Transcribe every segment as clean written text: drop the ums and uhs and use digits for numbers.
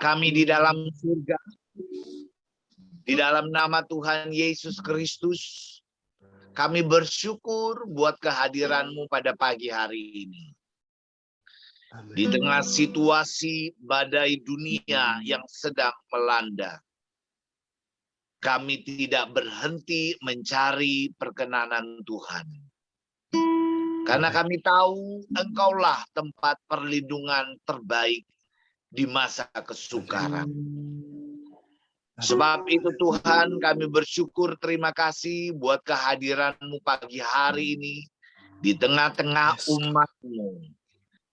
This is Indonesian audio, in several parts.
kami di dalam surga. Di dalam nama Tuhan Yesus Kristus, kami bersyukur buat kehadiran-Mu pada pagi hari ini. Di tengah situasi badai dunia yang sedang melanda, kami tidak berhenti mencari perkenanan Tuhan. Karena kami tahu Engkaulah tempat perlindungan terbaik di masa kesukaran. Sebab itu Tuhan, kami bersyukur, terima kasih buat kehadiran-Mu pagi hari ini di tengah-tengah umat-Mu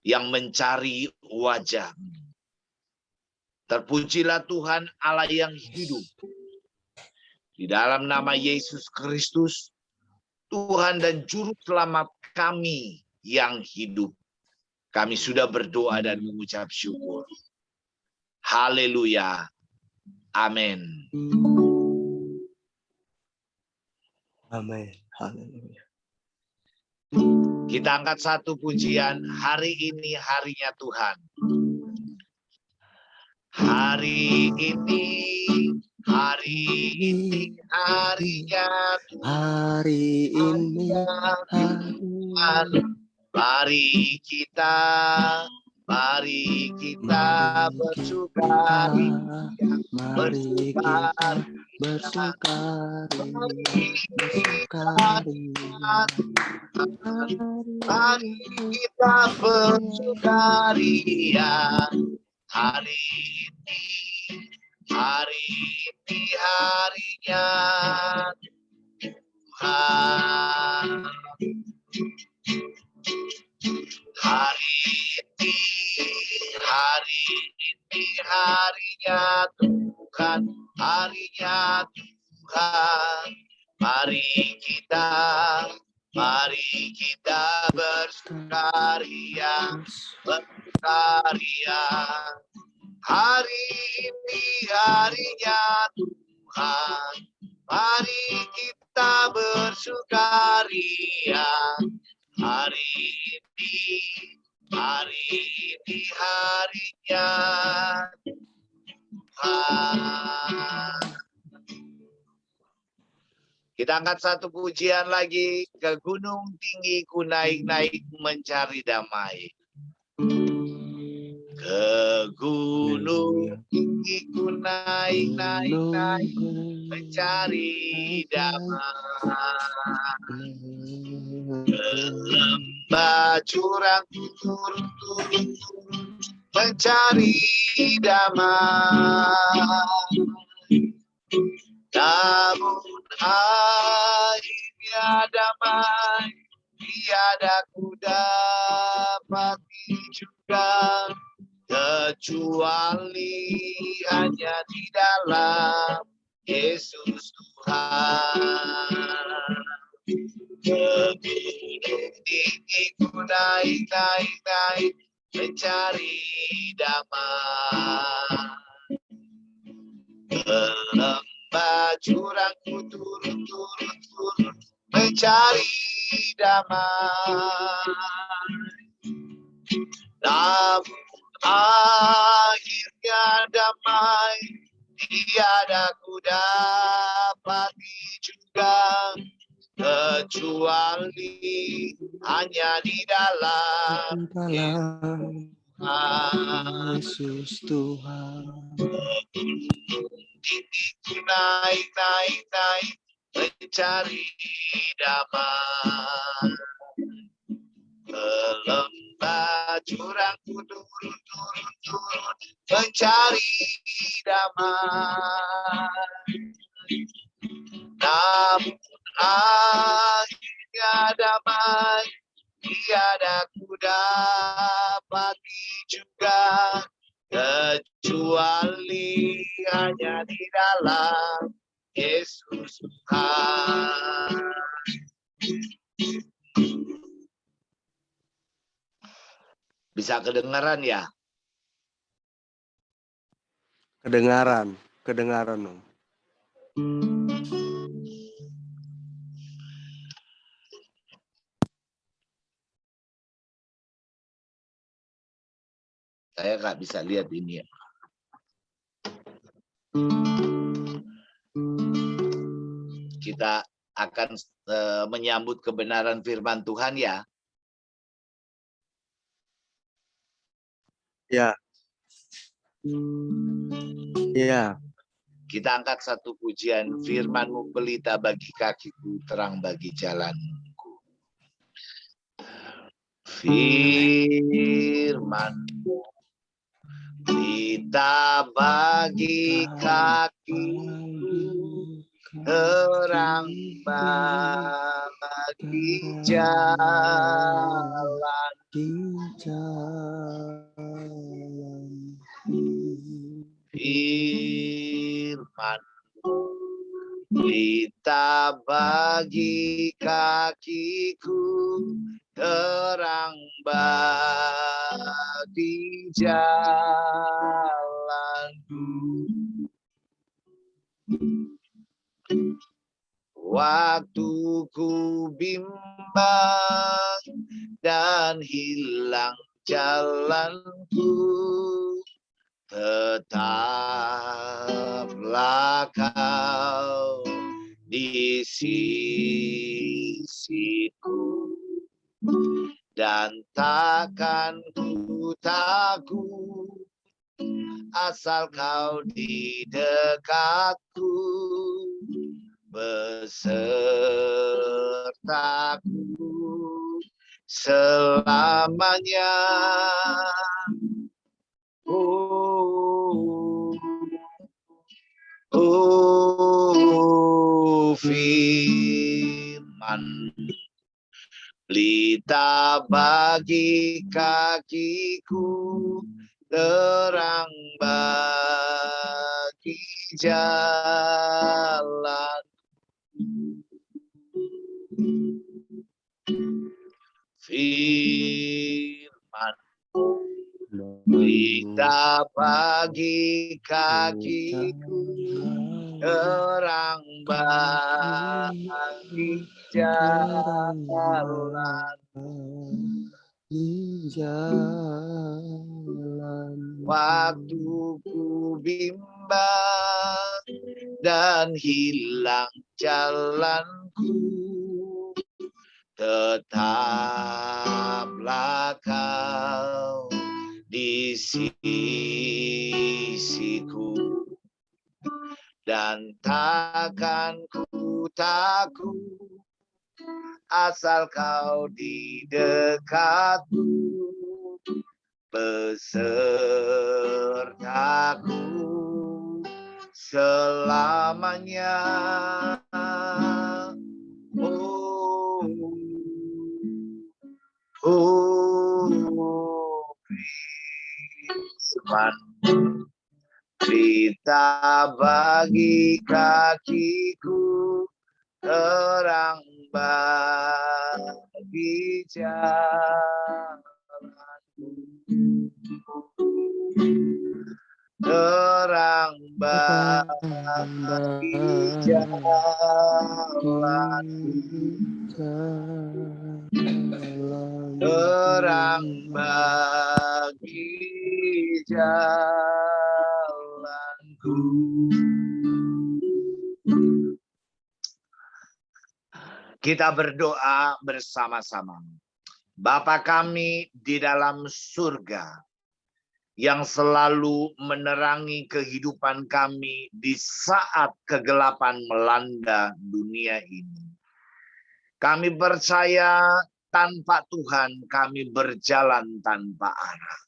yang mencari wajah-Mu. Terpujilah Tuhan Allah yang hidup. Di dalam nama Yesus Kristus, Tuhan dan Juru Selamat kami yang hidup. Kami sudah berdoa dan mengucap syukur. Haleluya. Amin. Amin. Haleluya. Kita angkat satu pujian. Hari ini harinya Tuhan. Hari ini harinya Tuhan. Hari ini Tuhan. Mari kita bersukari. Mari kita bersukari. Mari kita bersukaria. Hari ini harinya Tuhan. Hari ini harinya Tuhan, harinya Tuhan. Mari kita bersukaria. Hari ini harinya Tuhan. Mari kita bersukaria. Hari ini harinya Tuhan. Kita angkat satu pujian lagi. Ke gunung tinggi ku naik-naik mencari damai. Ke gunung tinggi ku naik-naik mencari damai. Ke lembah jurang turun mencari damai. Namun akhirnya damai tiada ku dapati juga, kecuali hanya di dalam Yesus Tuhan. Ke gunung tinggi ku naik mencari damai. Ke lembah jurang ku turun mencari damai. Namun akhirnya damai tiada ku dapati juga, kecuali hanya di dalam Yesus Tuhan. Naik mencari damai. Ke lembah jurang ku turun mencari damai. Namun akhirnya damai tiada ku dapati juga, kecuali hanya di dalam Yesus Tuhan. Bisa kedengaran ya? Kedengaran Om. Saya nggak bisa lihat ini ya. Kita akan menyambut kebenaran firman Tuhan ya. Ya. Ya. Kita angkat satu pujian, firman-Mu pelita bagi kakiku, terang bagi jalanku. Firman-Mu pelita bagi kakiku, terang bagi jalan. Firman pelita bagi kakiku, terang bagi jalanku. Waktu ku bimbang dan hilang jalanku, tetaplah Kau di sisiku, dan takkan ku takut asal Kau di dekatku, besertaku selamanya. Firman pelita bagi kakiku, terang bagi jalan. Firman pelita bagi kakiku, terang bagi jalan. Waktu ku bimbang dan hilang jalanku, tetaplah Kau di sisiku, dan takkan ku takut asal Kau di dekatku, besertaku selamanya. Firman pelita bagi kakiku, terang bagi jalanku, terang bagi jalanku, terang bagi jalanku. Kita berdoa bersama-sama. Bapa kami di dalam surga, yang selalu menerangi kehidupan kami di saat kegelapan melanda dunia ini. Kami percaya tanpa Tuhan kami berjalan tanpa arah.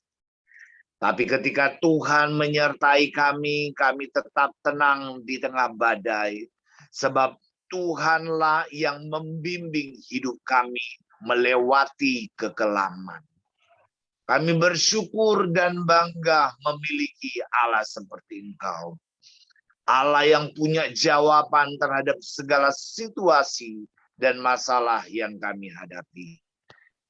Tapi ketika Tuhan menyertai kami, kami tetap tenang di tengah badai. Sebab Tuhanlah yang membimbing hidup kami melewati kekelaman. Kami bersyukur dan bangga memiliki Allah seperti Engkau. Allah yang punya jawaban terhadap segala situasi dan masalah yang kami hadapi.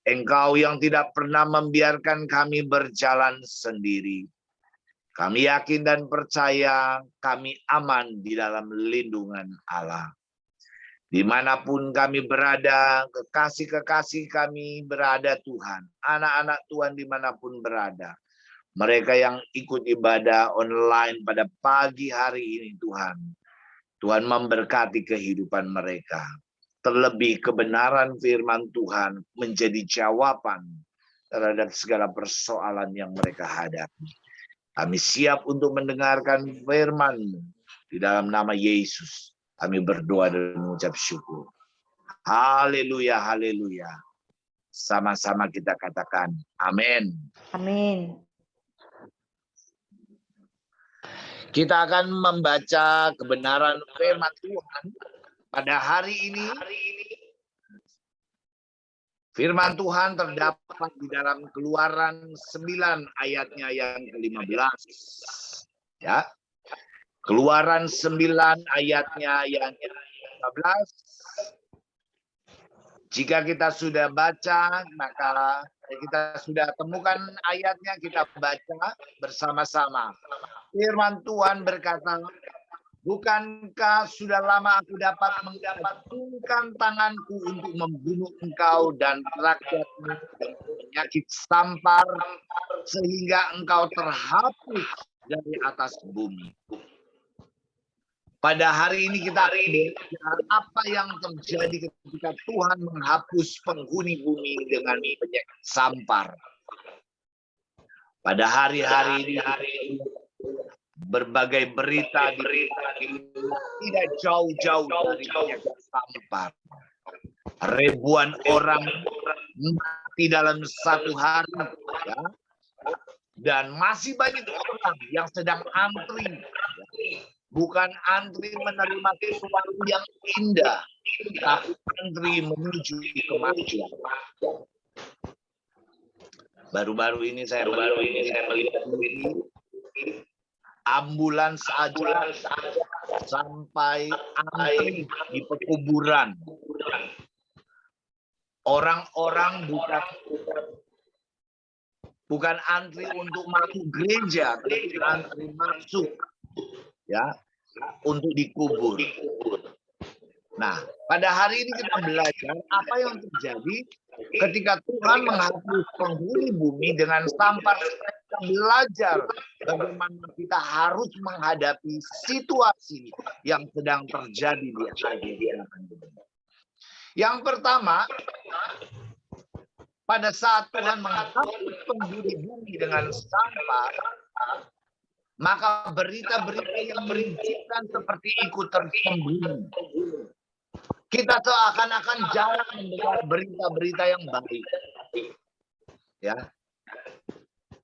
Engkau yang tidak pernah membiarkan kami berjalan sendiri. Kami yakin dan percaya kami aman di dalam lindungan Allah. Dimanapun kami berada, kekasih-kekasih kami berada Tuhan. Anak-anak Tuhan dimanapun berada. Mereka yang ikut ibadah online pada pagi hari ini Tuhan. Tuhan memberkati kehidupan mereka. Terlebih kebenaran firman Tuhan menjadi jawaban terhadap segala persoalan yang mereka hadapi. Kami siap untuk mendengarkan firman-Mu. Di dalam nama Yesus, kami berdoa dan mengucap syukur. Haleluya, haleluya. Sama-sama kita katakan, amin. Amin. Kita akan membaca kebenaran firman Tuhan pada hari ini. Firman Tuhan terdapat di dalam Keluaran 9 ayatnya yang ke-15. Ya. Keluaran 9 ayatnya yang ke-15. Jika kita sudah baca, maka kita sudah temukan ayatnya, kita baca bersama-sama. Firman Tuhan berkata, bukankah sudah lama aku dapat menggantungkan tanganku untuk membunuh engkau dan rakyatmu dengan penyakit sampar, sehingga engkau terhapus dari atas bumi. Pada hari ini kita belajar apa yang terjadi ketika Tuhan menghapus penghuni bumi dengan penyakit sampar. Pada hari-hari ini berbagai berita tidak jauh-jauh dari penyakit sampar. Ribuan orang mati dalam satu hari, ya. Dan masih banyak orang yang sedang antri. Bukan antri menerima sesuatu yang indah, tapi antri menuju kematian. Baru-baru ini saya melihat ambulans aja sampai antri di pekuburan. Orang-orang bukan antri untuk masuk gereja, tapi antri masuk, ya, untuk dikubur. Nah, pada hari ini kita belajar apa yang terjadi ketika Tuhan menghapus penghuni bumi dengan sampar. Kita belajar bagaimana kita harus menghadapi situasi yang sedang terjadi di hadapan kita. Yang pertama, pada saat Tuhan menghapus penghuni bumi dengan sampar, maka berita-berita yang merincikan seperti ikut tersembunyi. Kita seakan-akan jarang mendengar berita-berita yang baik. Ya.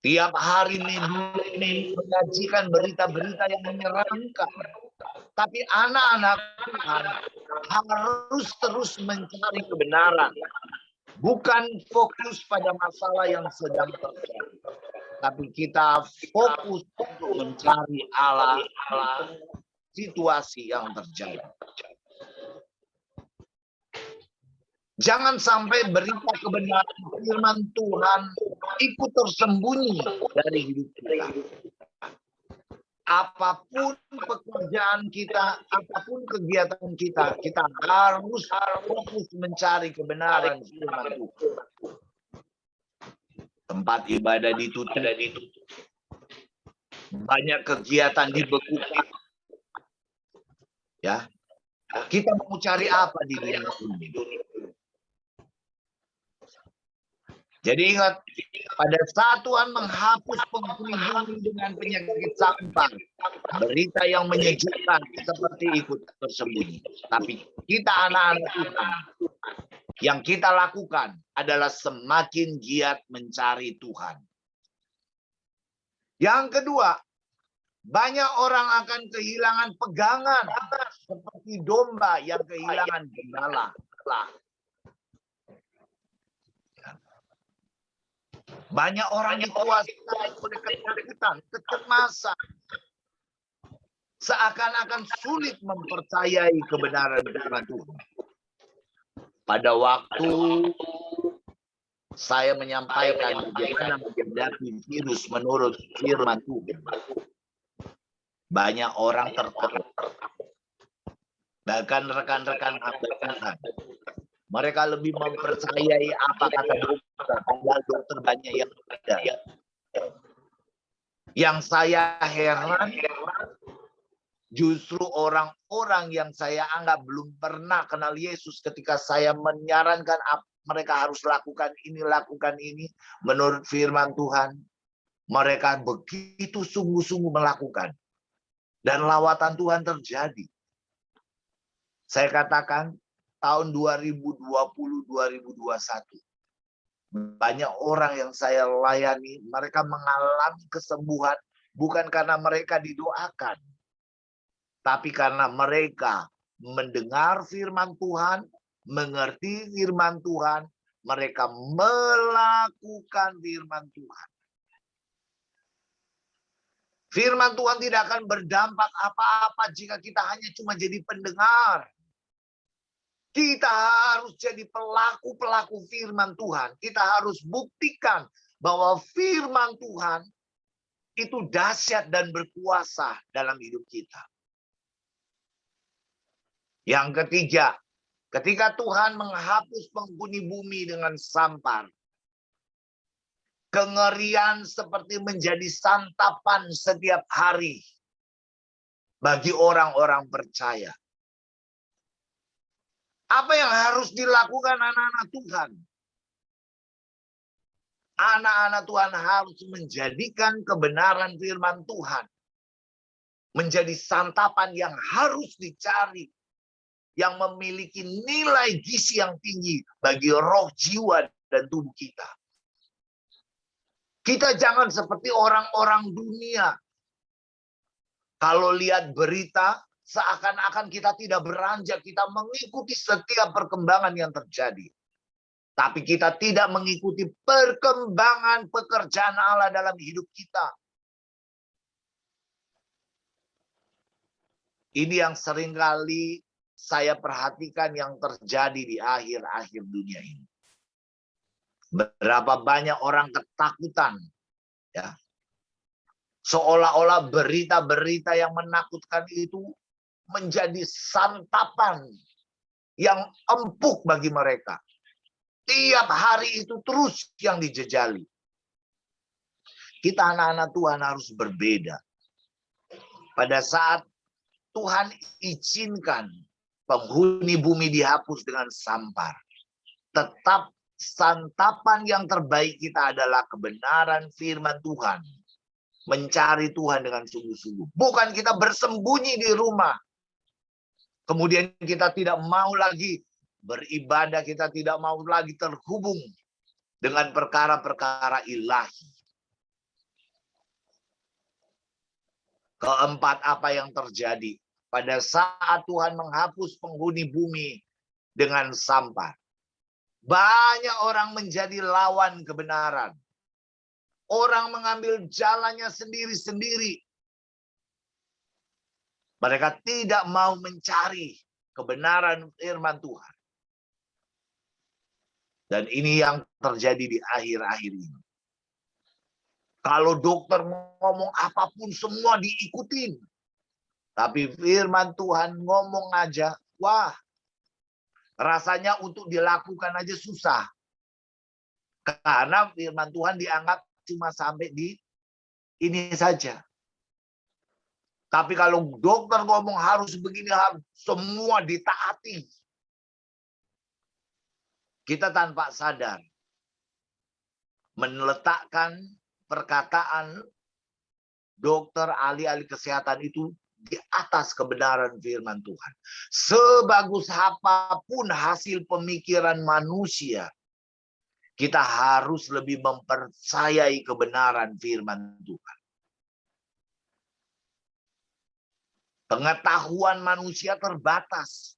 Tiap hari menyajikan berita-berita yang menyeramkan. Tapi anak-anak Tuhan harus terus mencari kebenaran. Bukan fokus pada masalah yang sedang terjadi. Tapi kita fokus untuk mencari Allah situasi yang terjadi. Jangan sampai berita kebenaran firman Tuhan ikut tersembunyi dari hidup kita. Apapun pekerjaan kita, apapun kegiatan kita, kita harus fokus mencari kebenaran firman Tuhan. Tempat ibadah ditutup, banyak kegiatan dibekukan. Ya, kita mau cari apa di dunia ini? Jadi ingat, pada saat Tuhan menghapus penghuni bumi dengan penyakit sampar, berita yang menyejukkan seperti ikut tersembunyi. Tapi kita anak-anak Tuhan, yang kita lakukan adalah semakin giat mencari Tuhan. Yang kedua, banyak orang akan kehilangan pegangan seperti domba yang kehilangan gembala. Banyak orang dikuasai oleh ketakutan, kecemasan. Seakan-akan sulit mempercayai kebenaran firman Tuhan. Pada waktu saya menyampaikan bagaimana menghadapi virus menurut firman Tuhan, banyak orang tertarik. Bahkan rekan-rekan Tuhan, mereka lebih mempercayai apa kata dokter, padahal dokter banyak yang tidak. Yang saya heran, justru orang-orang yang saya anggap belum pernah kenal Yesus, ketika saya menyarankan mereka harus lakukan ini, menurut firman Tuhan, mereka begitu sungguh-sungguh melakukan. Dan lawatan Tuhan terjadi. Saya katakan tahun 2020-2021. Banyak orang yang saya layani, mereka mengalami kesembuhan bukan karena mereka didoakan, tapi karena mereka mendengar firman Tuhan, mengerti firman Tuhan, mereka melakukan firman Tuhan. Firman Tuhan tidak akan berdampak apa-apa jika kita hanya cuma jadi pendengar. Kita harus jadi pelaku-pelaku firman Tuhan. Kita harus buktikan bahwa firman Tuhan itu dahsyat dan berkuasa dalam hidup kita. Yang ketiga, ketika Tuhan menghapus penghuni bumi dengan sampar, kengerian seperti menjadi santapan setiap hari bagi orang-orang percaya. Apa yang harus dilakukan anak-anak Tuhan? Anak-anak Tuhan harus menjadikan kebenaran firman Tuhan menjadi santapan yang harus dicari, yang memiliki nilai gizi yang tinggi bagi roh, jiwa, dan tubuh kita. Kita jangan seperti orang-orang dunia. Kalau lihat berita, seakan-akan kita tidak beranjak, kita mengikuti setiap perkembangan yang terjadi. Tapi kita tidak mengikuti perkembangan pekerjaan Allah dalam hidup kita. Ini yang seringkali saya perhatikan yang terjadi di akhir-akhir dunia ini. Berapa banyak orang ketakutan, ya, seolah-olah berita-berita yang menakutkan itu menjadi santapan yang empuk bagi mereka. Tiap hari itu terus yang dijejali. Kita anak-anak Tuhan harus berbeda. Pada saat Tuhan izinkan penghuni bumi dihapus dengan sampar, tetap santapan yang terbaik kita adalah kebenaran firman Tuhan. Mencari Tuhan dengan sungguh-sungguh. Bukan kita bersembunyi di rumah. Kemudian kita tidak mau lagi beribadah, kita tidak mau lagi terhubung dengan perkara-perkara ilahi. Keempat, apa yang terjadi? Pada saat Tuhan menghapus penghuni bumi dengan sampar, banyak orang menjadi lawan kebenaran. Orang mengambil jalannya sendiri-sendiri. Mereka tidak mau mencari kebenaran firman Tuhan. Dan ini yang terjadi di akhir-akhir ini. Kalau dokter ngomong apapun semua diikutin. Tapi firman Tuhan ngomong aja, wah, rasanya untuk dilakukan aja susah. Karena firman Tuhan dianggap cuma sampai di ini saja. Tapi kalau dokter ngomong harus begini, harus semua ditaati. Kita tanpa sadar meletakkan perkataan dokter, ahli-ahli kesehatan itu di atas kebenaran firman Tuhan. Sebagus apapun hasil pemikiran manusia, kita harus lebih mempercayai kebenaran firman Tuhan. Pengetahuan manusia terbatas.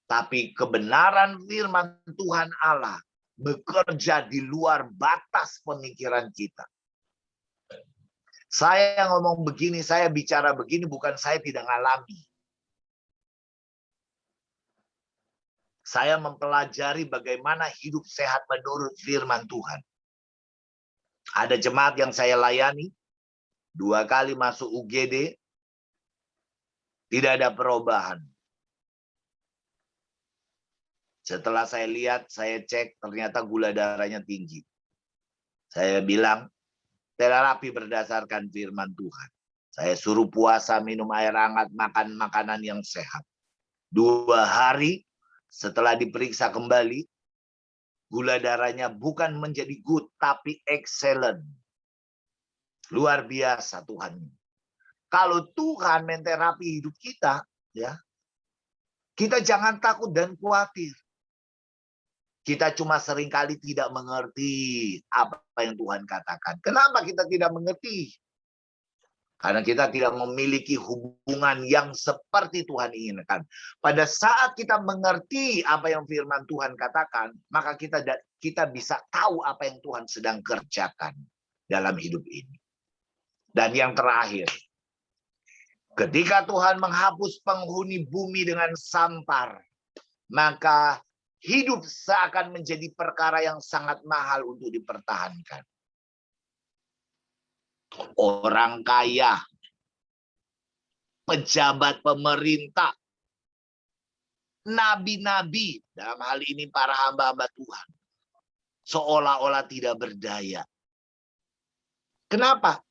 Tapi kebenaran firman Tuhan Allah bekerja di luar batas pemikiran kita. Saya ngomong begini, saya bicara begini, bukan saya tidak ngalami. Saya mempelajari bagaimana hidup sehat menurut firman Tuhan. Ada jemaat yang saya layani, 2 kali masuk UGD, tidak ada perubahan. Setelah saya lihat, saya cek, ternyata gula darahnya tinggi. Saya bilang, terapi berdasarkan firman Tuhan. Saya suruh puasa, minum air hangat, makan makanan yang sehat. 2 hari setelah diperiksa kembali, gula darahnya bukan menjadi good, tapi excellent. Luar biasa Tuhan. Kalau Tuhan menterapi hidup kita, ya, kita jangan takut dan khawatir. Kita cuma seringkali tidak mengerti apa yang Tuhan katakan. Kenapa kita tidak mengerti? Karena kita tidak memiliki hubungan yang seperti Tuhan inginkan. Pada saat kita mengerti apa yang firman Tuhan katakan, maka kita bisa tahu apa yang Tuhan sedang kerjakan dalam hidup ini. Dan yang terakhir, ketika Tuhan menghapus penghuni bumi dengan sampar, maka hidup seakan menjadi perkara yang sangat mahal untuk dipertahankan. Orang kaya, pejabat pemerintah, nabi-nabi, dalam hal ini para hamba-hamba Tuhan, seolah-olah tidak berdaya. Kenapa?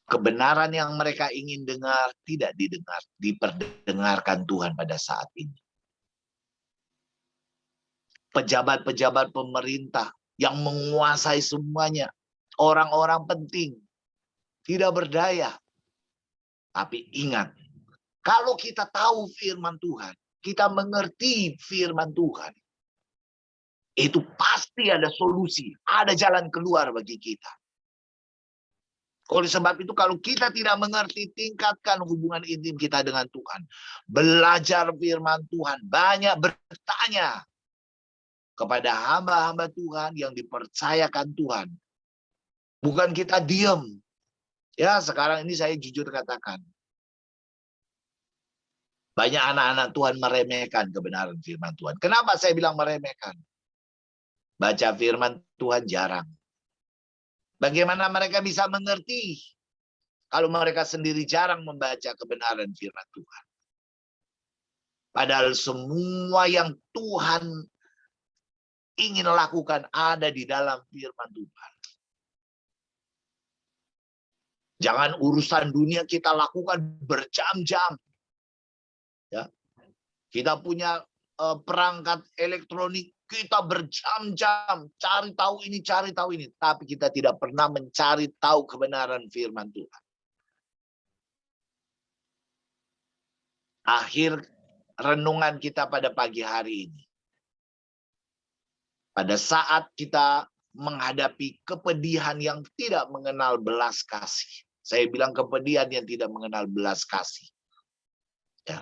Kebenaran yang mereka ingin dengar tidak diperdengarkan Tuhan pada saat ini. Pejabat-pejabat pemerintah yang menguasai semuanya, orang-orang penting, tidak berdaya. Tapi ingat, kalau kita tahu firman Tuhan, kita mengerti firman Tuhan, itu pasti ada solusi, ada jalan keluar bagi kita. Oleh sebab itu, kalau kita tidak mengerti, tingkatkan hubungan intim kita dengan Tuhan. Belajar firman Tuhan, banyak bertanya kepada hamba-hamba Tuhan yang dipercayakan Tuhan. Bukan kita diam. Ya, sekarang ini saya jujur katakan. Banyak anak-anak Tuhan meremehkan kebenaran firman Tuhan. Kenapa saya bilang meremehkan? Baca firman Tuhan jarang. Bagaimana mereka bisa mengerti kalau mereka sendiri jarang membaca kebenaran firman Tuhan? Padahal semua yang Tuhan ingin lakukan ada di dalam firman Tuhan. Jangan urusan dunia kita lakukan berjam-jam. Ya. Kita punya perangkat elektronik, kita berjam-jam cari tahu ini, cari tahu ini. Tapi kita tidak pernah mencari tahu kebenaran firman Tuhan. Akhir renungan kita pada pagi hari ini. Pada saat kita menghadapi kepedihan yang tidak mengenal belas kasih. Saya bilang kepedihan yang tidak mengenal belas kasih. Ya.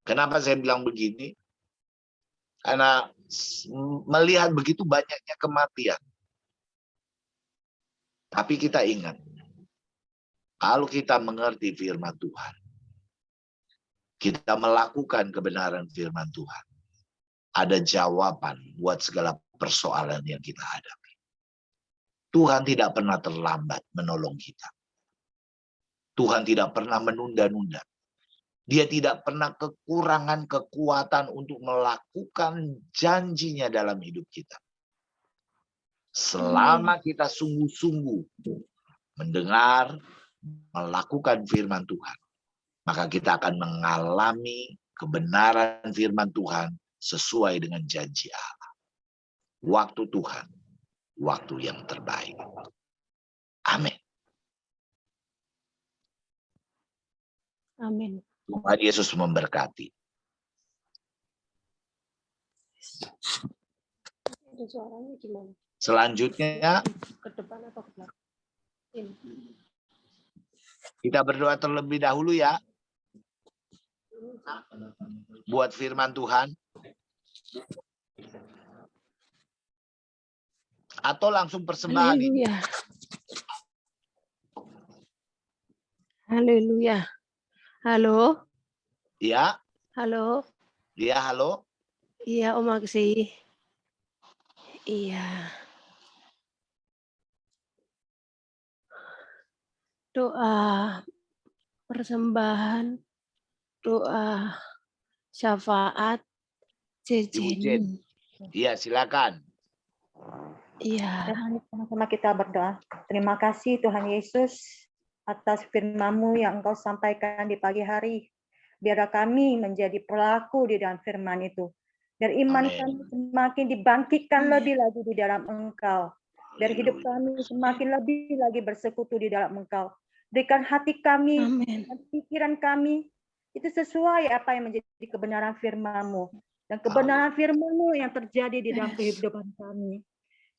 Kenapa saya bilang begini? Karena melihat begitu banyaknya kematian. Tapi kita ingat, kalau kita mengerti firman Tuhan, kita melakukan kebenaran firman Tuhan, ada jawaban buat segala persoalan yang kita hadapi. Tuhan tidak pernah terlambat menolong kita. Tuhan tidak pernah menunda-nunda. Dia tidak pernah kekurangan kekuatan untuk melakukan janjinya dalam hidup kita. Selama kita sungguh-sungguh mendengar, melakukan firman Tuhan, maka kita akan mengalami kebenaran firman Tuhan sesuai dengan janji Allah. Waktu Tuhan, waktu yang terbaik. Amin. Amin. Tuhan Yesus memberkati. Ada suaranya gimana? Selanjutnya Ke depan atau ke belakang? Ini. kita berdoa terlebih dahulu ya. Buat firman Tuhan. Atau langsung persembahan ini. Haleluya. Haleluya. Halo? Ya, Halo? ya halo. Iya, Om Aksi. Iya. Doa persembahan, doa syafaat Ibu Jen. Jenny. Iya, silakan. Iya. Dan sama-sama kita berdoa. Terima kasih Tuhan Yesus atas firman-Mu yang Engkau sampaikan di pagi hari. Biarlah kami menjadi pelaku di dalam firman itu. Biar iman Amin. kami semakin dibangkitkan lebih lagi di dalam Engkau. Biar hidup kami semakin lebih lagi bersekutu di dalam Engkau. Berikan hati kami Amin. dan pikiran kami itu sesuai apa yang menjadi kebenaran firman-Mu. Dan kebenaran firman-Mu yang terjadi di dalam kehidupan kami.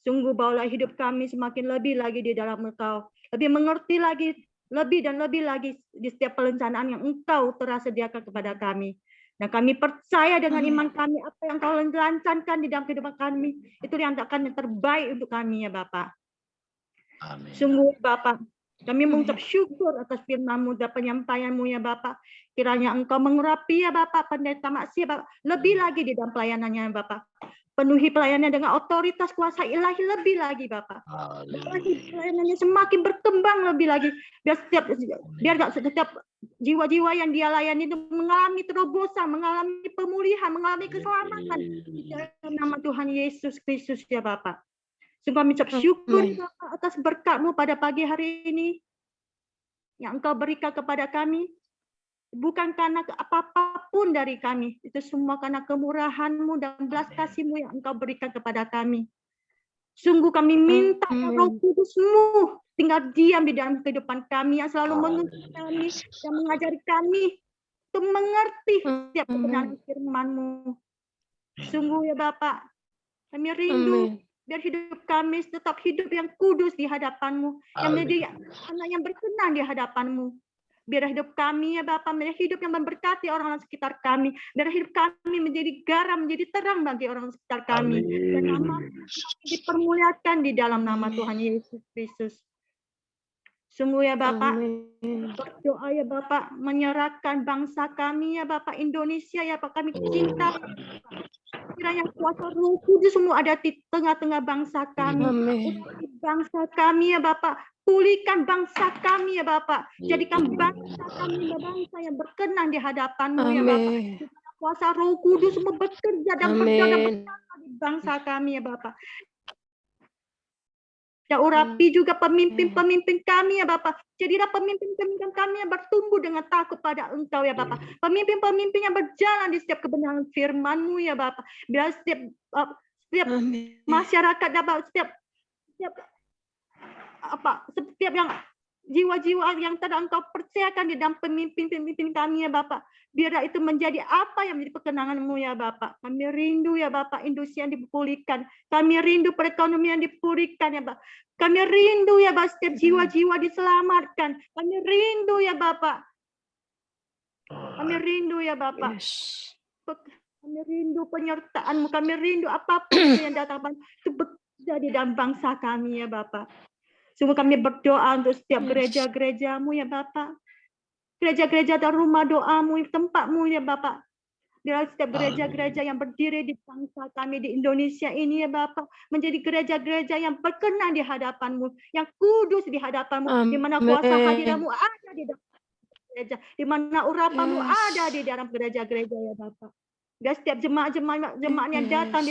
Sungguh bawalah hidup kami semakin lebih lagi di dalam Engkau. Lebih mengerti lagi, lebih dan lebih lagi di setiap perencanaan yang Engkau telah sediakan kepada kami. Dan kami percaya dengan iman kami, apa yang Kau lancarkan di dalam kehidupan kami, itu yang akan yang terbaik untuk kami ya Bapak. Amin. Sungguh Bapak, kami mengucap syukur atas firman-Mu dan penyampaian-Mu ya Bapak. Kiranya Engkau mengurapi ya Bapak, pendeta Maksi ya Bapak, lebih lagi di dalam pelayanannya ya Bapak. Penuhi pelayanannya dengan otoritas kuasa ilahi lebih lagi Bapak. Pelayanannya semakin berkembang lebih lagi. Biar setiap jiwa-jiwa yang dia layani itu mengalami terobosan, mengalami pemulihan, mengalami keselamatan. Di dalam nama Tuhan Yesus Kristus ya Bapak. Sungguh kami ucap syukur Bapak atas berkat-Mu pada pagi hari ini yang Engkau berikan kepada kami. Bukan karena apapun dari kami, itu semua karena kemurahan-Mu dan belas kasih-Mu yang Engkau berikan kepada kami. Sungguh kami minta Roh Kudus-Mu tinggal diam di dalam kehidupan kami, yang selalu menuntun kami, yang mengajari kami untuk mengerti setiap kebenaran firman-Mu. Sungguh ya Bapak, kami rindu biar hidup kami tetap hidup yang kudus di hadapan-Mu, yang menjadi anak yang berkenan di hadapan-Mu. Biar hidup kami ya Bapak, menjadi hidup yang memberkati orang-orang sekitar kami. Biar hidup kami menjadi garam, menjadi terang bagi orang sekitar kami. Dan nama dipermuliakan di dalam nama Tuhan Yesus Kristus. Sungguh ya Bapak, berdoa ya Bapak, menyerahkan bangsa kami ya Bapak, Indonesia ya Bapak, kami cinta. Kiranya kuasa Roh Kudus semua ada di tengah-tengah bangsa kami. Bangsa kami ya Bapak, pulihkan bangsa kami ya Bapak. Jadikan bangsa kami bangsa yang berkenan di hadapan-Mu ya Bapak. Kuasa Roh Kudus semua bekerja dan berdoa di bangsa kami ya Bapak. Ya urapi juga pemimpin-pemimpin kami ya Bapak. Jadilah pemimpin-pemimpin kami yang bertumbuh dengan takut pada Engkau ya Bapak. Pemimpin-pemimpin yang berjalan di setiap kebenaran firman-Mu ya Bapak. Biar setiap masyarakat dapat setiap yang jiwa-jiwa yang telah Engkau percayakan di dalam pemimpin-pemimpin kami ya Bapak. Biarlah itu menjadi apa yang menjadi perkenangan-Mu ya Bapak. Kami rindu ya Bapak, industri yang dipulihkan. Kami rindu perekonomian dipulihkan ya Bapak. Kami rindu ya Bapak, setiap jiwa-jiwa diselamatkan. Kami rindu ya Bapak. Kami rindu ya Bapak. Kami rindu penyertaan-Mu. Kami rindu apapun itu yang datang itu bekerja di dalam bangsa kami ya Bapak. Sungguh kami berdoa untuk setiap gereja-gereja-Mu ya Bapak. Gereja-gereja dan rumah doa-Mu, tempat-Mu ya Bapak. Biar setiap gereja-gereja yang berdiri di bangsa kami di Indonesia ini ya Bapak, menjadi gereja-gereja yang berkenan di hadapan-Mu, yang kudus di hadapan-Mu, di mana kuasa hadirat-Mu ada di dalam gereja, di mana urapan-Mu ada di dalam gereja-gereja ya Bapak. Dan setiap jemaat-jemaat yang datang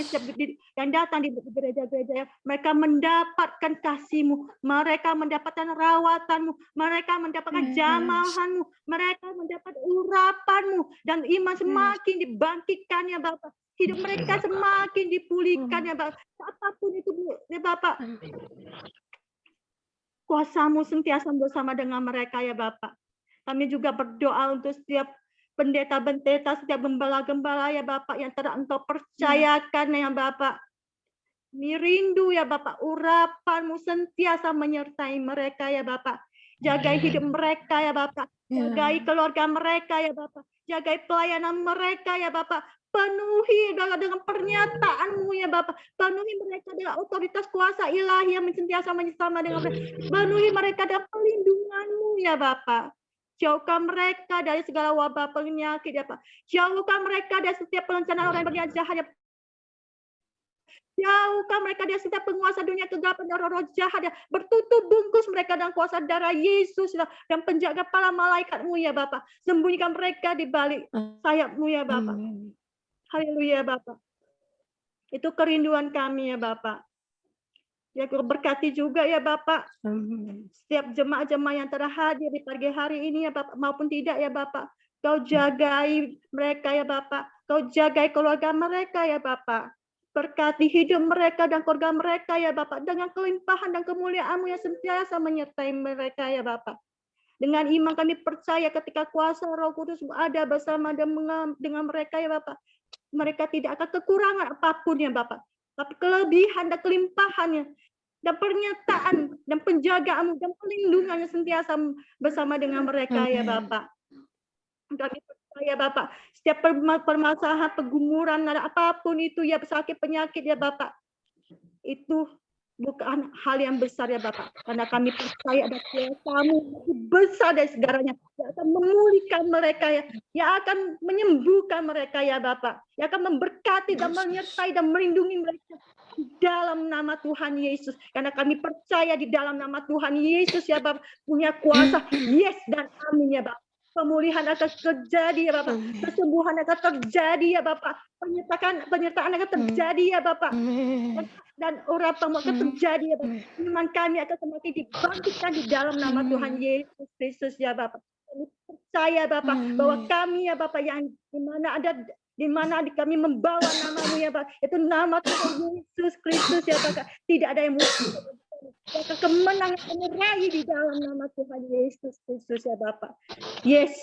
di gereja-gereja, mereka mendapatkan kasih-Mu, mereka mendapatkan rawatan-Mu, mereka mendapatkan jamahan-Mu, mereka mendapat urapan-Mu, dan iman semakin dibangkitkan ya Bapak. Hidup mereka semakin dipulihkan ya Bapak. Apapun itu ya Bapak. Kuasa-Mu sentiasa bersama dengan mereka ya Bapak. Kami juga berdoa untuk setiap pendeta-pendeta, setiap gembala-gembala ya Bapak yang telah Engkau percayakan ya Bapak. Kami rindu ya Bapak, urapan-Mu sentiasa menyertai mereka ya Bapak. Jagai hidup mereka ya Bapak. Jagai keluarga mereka ya Bapak. Jagai pelayanan mereka ya Bapak. Penuhi dengan pernyataan-Mu ya Bapak. Penuhi mereka dengan otoritas kuasa ilahi yang sentiasa bersama dengan mereka. Penuhi mereka dengan pelindungan-Mu ya Bapak. Jauhkan mereka dari segala wabah penyakit ya Pak. Jauhkan mereka dari setiap perencanaan orang yang berniat jahat ya. Jauhkan mereka dari setiap penguasa dunia kegelapan dan roh-roh jahat ya. Bertutup bungkus mereka dengan kuasa darah Yesus ya. Dan penjaga para malaikat-Mu ya Bapak. Sembunyikan mereka di balik sayap-Mu ya Bapak. Haleluya Bapak. Itu kerinduan kami ya Bapak. Ya berkati juga ya Bapak. Amin. Setiap jemaah-jemaah yang telah hadir di pagi hari ini ya Bapak, maupun tidak ya Bapak. Kau jagai mereka ya Bapak. Kau jagai keluarga mereka ya Bapak. Berkati hidup mereka dan keluarga mereka ya Bapak. Dengan kelimpahan dan kemuliaan-Mu yang senantiasa menyertai mereka ya Bapak. Dengan iman kami percaya ketika kuasa Roh Kudus ada bersama dengan mereka ya Bapak. Mereka tidak akan kekurangan apapun ya Bapak. Tapi kelebihan dan kelimpahannya dan pernyataan dan penjagaan dan perlindungannya sentiasa bersama dengan mereka ya Bapak. Kami percaya Bapak, setiap permasalahan, pergumuran, ada apapun itu ya, sakit penyakit ya Bapak, itu bukan hal yang besar ya Bapak, karena kami percaya ada kuasa-Mu besar dari segalanya, yang akan memulihkan mereka ya, yang akan menyembuhkan mereka ya Bapak, yang akan memberkati dan menyertai dan melindungi mereka di dalam nama Tuhan Yesus, karena kami percaya di dalam nama Tuhan Yesus ya Bapak punya kuasa, yes dan amin ya Bapak. Pemulihan akan terjadi ya Bapak, kesembuhan akan terjadi ya Bapak, penyertaan akan terjadi ya Bapak, dan urapan akan terjadi ya Bapak. Iman kami akan semakin dibangkitkan di dalam nama Tuhan Yesus Kristus ya Bapak. Kami percaya Bapak bahwa kami ya Bapak yang di mana kami membawa nama-Mu ya Bapak, itu nama Tuhan Yesus Kristus ya Bapak. Tidak ada yang mustahil. Kemenangan kami raih di dalam nama Tuhan Yesus Kristus ya Bapak. Yes,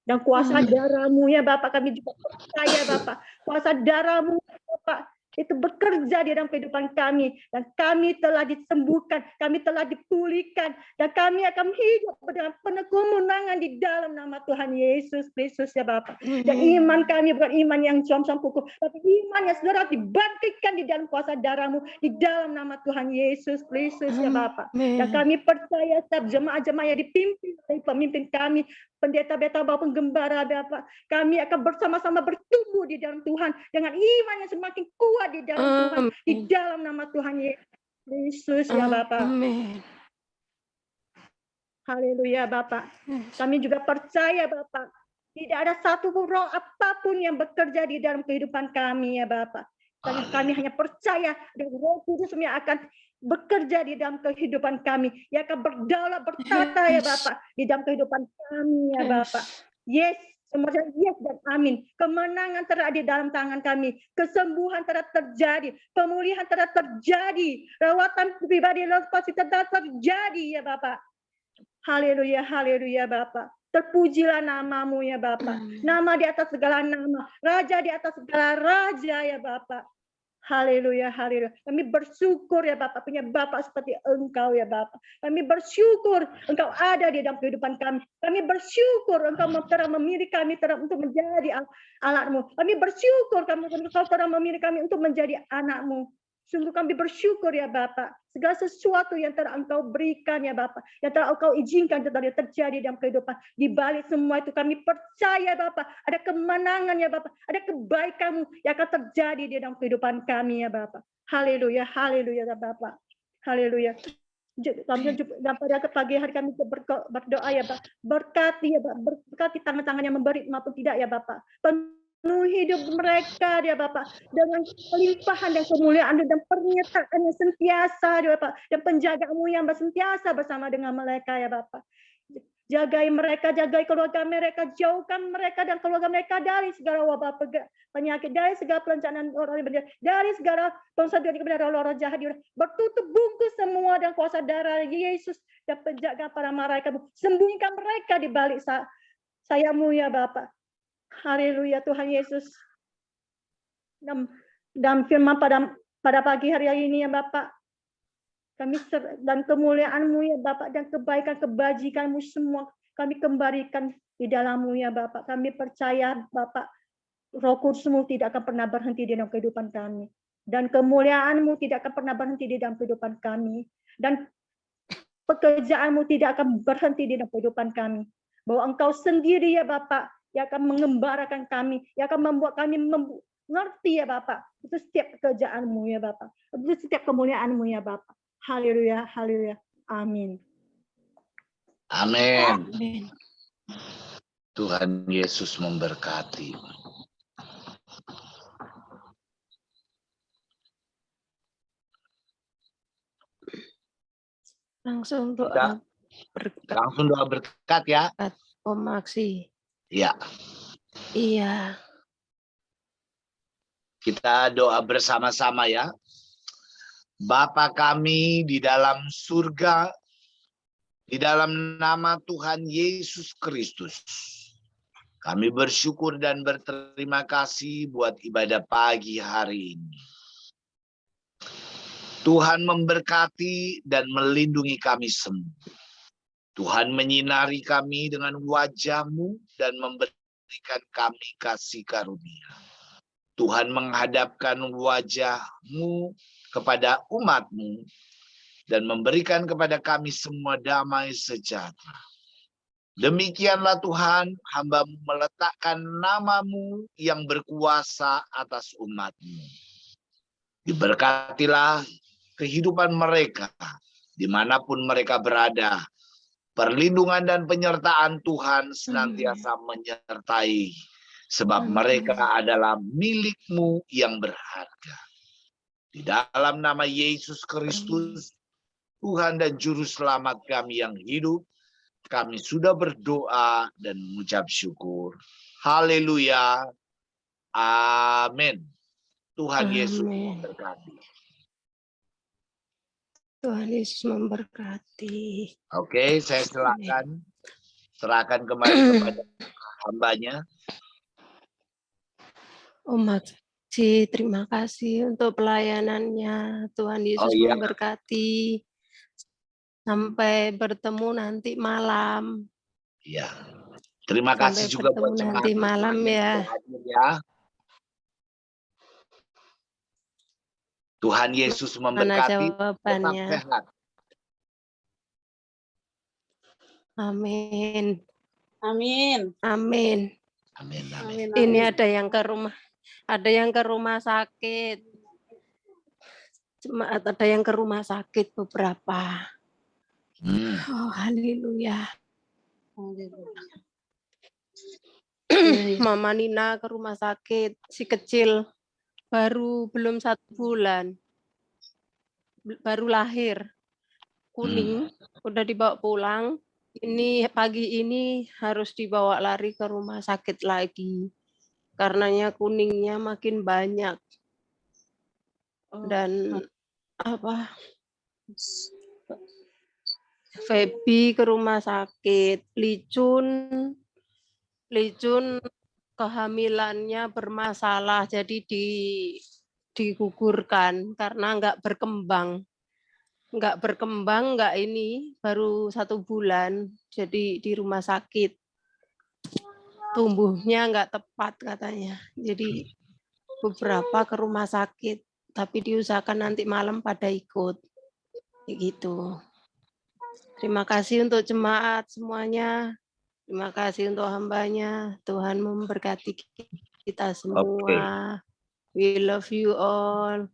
dan kuasa darah-Mu ya Bapak, kami juga percaya Bapak, kuasa darah-Mu ya Bapak itu bekerja di dalam kehidupan kami, dan kami telah disembuhkan, kami telah dipulihkan, dan kami akan hidup dengan penuh kemenangan di dalam nama Tuhan Yesus Kristus ya Bapak. Dan iman kami bukan iman yang som-som kukuh, tapi iman yang saudara dibangkitkan di dalam kuasa darah-Mu di dalam nama Tuhan Yesus Kristus ya Bapak. Dan kami percaya setiap jemaah-jemaah yang dipimpin oleh pemimpin kami, pendeta-pendeta maupun gembala Bapak, kami akan bersama-sama bertumbuh di dalam Tuhan dengan iman yang semakin kuat di dalam Tuhan, di dalam nama Tuhan Yesus ya Bapak. Amin. Haleluya Bapak. Kami juga percaya Bapak, tidak ada satu roh apapun yang bekerja di dalam kehidupan kami ya Bapak. Kami hanya percaya dan Roh Kudus yang akan bekerja di dalam kehidupan kami, yang akan berdaulat bertata ya Bapak di dalam kehidupan kami ya Bapak. Yes, semuanya yes dan amin. Kemenangan terada di dalam tangan kami, kesembuhan terada terjadi, pemulihan terada terjadi, rawatan pribadi lepas terada terjadi ya Bapak. Haleluya, haleluya Bapak. Terpujilah nama-Mu ya Bapak. Nama di atas segala nama, Raja di atas segala raja ya Bapak. Haleluya, haleluya. Kami bersyukur ya Bapak, punya Bapak seperti Engkau ya Bapak. Kami bersyukur Engkau ada di dalam kehidupan kami. Kami bersyukur Engkau telah memilih kami untuk menjadi alat-Mu. Kami bersyukur Engkau telah memilih kami untuk menjadi anak-Mu. Sungguh kami bersyukur ya Bapak. Segala sesuatu yang telah Engkau berikan ya Bapak, yang telah Engkau izinkan telah terjadi dalam kehidupan. Di balik semua itu kami percaya Bapak, ada kemenangan ya Bapak, ada kebaikan-Mu yang akan terjadi di dalam kehidupan kami ya Bapak. Haleluya, haleluya ya Bapak. Haleluya. Dan pada pagi hari kami berdoa ya Bapak, berkati ya Bapak, berkati tangan-tangan yang memberi maupun tidak ya Bapak. Penuh hidup mereka ya Bapak dengan kelimpahan dan kemuliaan dan pernyataan yang sentiasa ya Bapak, dan penjagaan-Mu yang sentiasa bersama dengan mereka ya Bapak. Jagai mereka, jagai keluarga mereka, jauhkan mereka dan keluarga mereka dari segala wabah penyakit, dari segala perencanaan orang yang berjahat, dari segala pengusahaan kepada orang jahat. Bertutup bungkus semua dan kuasa darah Yesus dan penjaga para malaikat. Sembunyikan mereka di balik sayap-Mu ya Bapak. Haleluya Tuhan Yesus. Dan firman pada pagi hari ini ya Bapak, kami dan kemuliaan-Mu ya Bapak, dan kebaikan kebajikan-Mu semua kami kembalikan di dalam-Mu ya Bapak. Kami percaya Bapak, Roh Kudus-Mu tidak akan pernah berhenti di dalam kehidupan kami, dan kemuliaan-Mu tidak akan pernah berhenti di dalam kehidupan kami, dan pekerjaan-Mu tidak akan berhenti di dalam kehidupan kami. Bahwa Engkau sendiri ya Bapak yang akan mengembarakan kami, yang akan membuat kami mengerti ya Bapak. Itu setiap pekerjaan-Mu ya Bapak. Itu setiap kemuliaan-Mu ya Bapak. Haleluya, haleluya. Amin. Amin. Tuhan Yesus memberkati. Langsung Kita doa berkat langsung doa berkat ya. Om Maksi. Ya, Iya. kita doa bersama-sama ya. Bapa kami di dalam surga, di dalam nama Tuhan Yesus Kristus, kami bersyukur dan berterima kasih buat ibadah pagi hari ini. Tuhan memberkati dan melindungi kami semua. Tuhan menyinari kami dengan wajah-Mu dan memberikan kami kasih karunia. Tuhan menghadapkan wajah-Mu kepada umat-Mu dan memberikan kepada kami semua damai sejahtera. Demikianlah Tuhan, hamba-Mu meletakkan nama-Mu yang berkuasa atas umat-Mu. Diberkatilah kehidupan mereka, dimanapun mereka berada. Perlindungan dan penyertaan Tuhan senantiasa menyertai, sebab mereka adalah milik-Mu yang berharga. Di dalam nama Yesus Kristus, Tuhan dan Juru Selamat kami yang hidup, kami sudah berdoa dan mengucap syukur. Haleluya. Amin. Tuhan Yesus Amin. memberkati. Tuhan Yesus memberkati. Oke, saya serahkan kembali kepada hambanya. Om Maksi, terima kasih untuk pelayanannya. Tuhan Yesus memberkati. Sampai bertemu nanti malam. Iya. Terima kasih juga buat nanti malam ya. Tuhan Yesus memberkati. Jawabannya. Tetap sehat. Amin. Amin. Amin. Amin. Amin. Ini ada yang ke rumah sakit. Ada yang ke rumah sakit beberapa. Oh, haleluya. Mama Nina ke rumah sakit, si kecil belum 1 bulan, baru lahir, kuning, udah dibawa pulang. Ini pagi ini harus dibawa lari ke rumah sakit lagi, karenanya kuningnya makin banyak. Dan Feby ke rumah sakit, Licun kehamilannya bermasalah, jadi digugurkan karena nggak berkembang, baru 1 bulan, jadi di rumah sakit tumbuhnya nggak tepat katanya, jadi beberapa ke rumah sakit, tapi diusahakan nanti malam pada ikut, gitu. Terima kasih untuk jemaat semuanya. Terima kasih untuk hambanya. Tuhan memberkati kita semua. We love you all.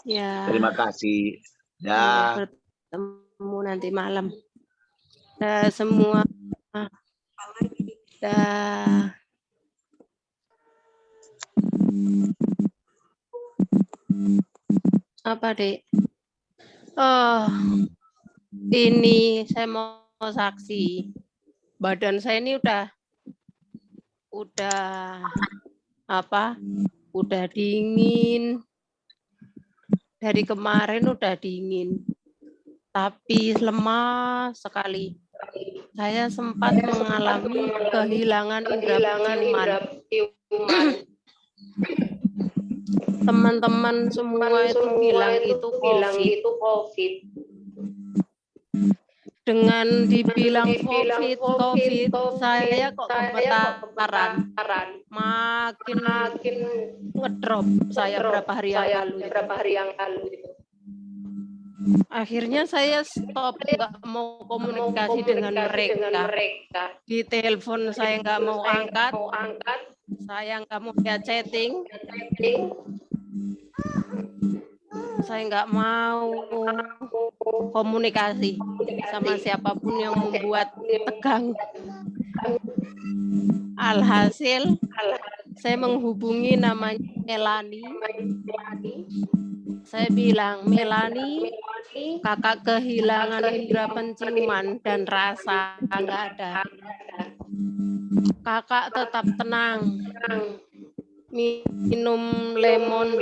Ya. Terima kasih. Bertemu nanti malam. Semua. Apa, Dek? Oh. Ini saya mau saksi, badan saya ini udah dingin, dari kemarin udah dingin, tapi lemah sekali. Saya sempat mengalami kehilangan indera penciuman. Teman-teman semua itu bilang itu COVID. Dengan dibilang COVID, saya kok kebetaran, makin ngedrop saya berapa hari yang lalu. Akhirnya saya stop, nggak mau komunikasi dengan mereka. Di telepon saya nggak mau angkat, saya nggak mau chatting. Saya nggak mau komunikasi sama siapapun yang membuat tegang. Alhasil, saya menghubungi namanya Melani. Saya bilang, Melani, kakak kehilangan indera penciuman dan rasa, nggak ada. Kakak tetap tenang, minum lemon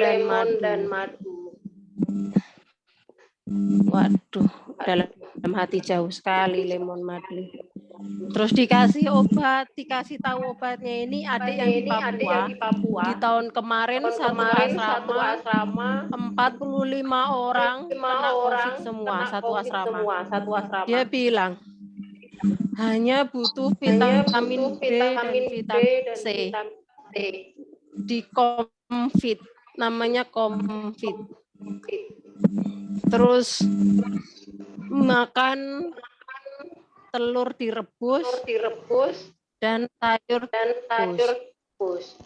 dan madu. Waduh, dalam hati jauh sekali lemon madu. Terus dikasih obat, dikasih tahu obatnya ini adik yang di Papua. Di tahun kemarin satu asrama 45 orang kena COVID semua, satu asrama. Dia bilang hanya butuh vitamin D dan vitamin C. Di Comfit, namanya Comfit. Terus makan telur direbus dan sayur rebus.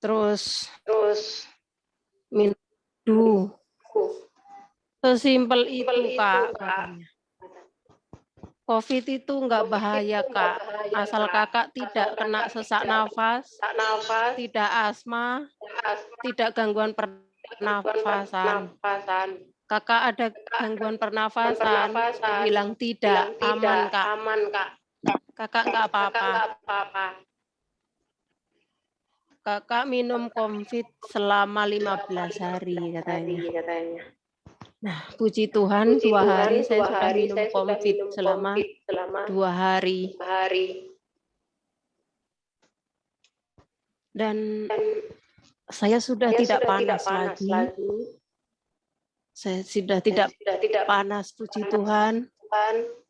Terus minum. Sesimpel itu, Kak, katanya. COVID itu enggak bahaya, Kak. Asal kakak tidak kena sesak nafas, tidak asma, tidak gangguan pernafasan. Kakak ada gangguan pernafasan, bilang tidak, aman, Kak. Kakak enggak apa-apa. Kakak minum Comfit selama 15 hari katanya. Nah, puji Tuhan 2 hari saya sudah minum Comfit selama 2 hari. Dan saya sudah tidak panas lagi. Saya sudah tidak panas, puji Tuhan.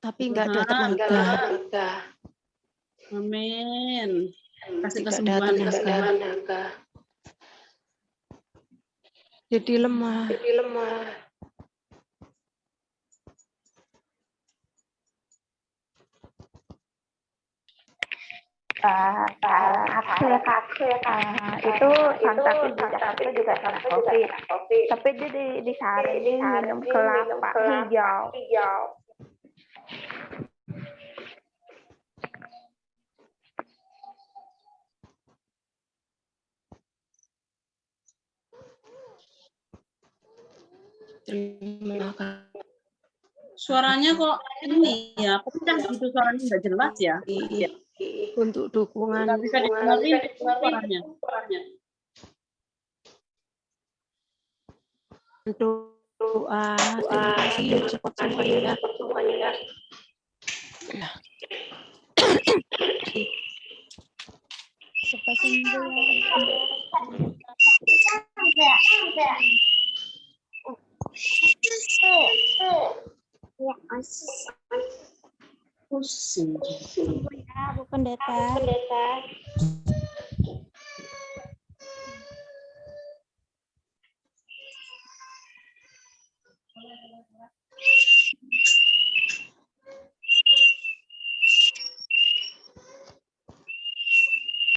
Tapi enggak ada tenaga. Amin. Kasih Tidak ada tenaga. Jadi lemah. Aku ya kak, itu suami juga kena COVID, tapi dia disaranin minum kelapa hijau. Terima kasih. Suaranya kok ini ya, pecah gitu, suaranya nggak jelas ya. Untuk dukungan. Nggak bisa didengarin suaranya. Doa, terima kasih support semuanya. Cepat sembuh ya. Pusing. Ya, Bu Pendeta.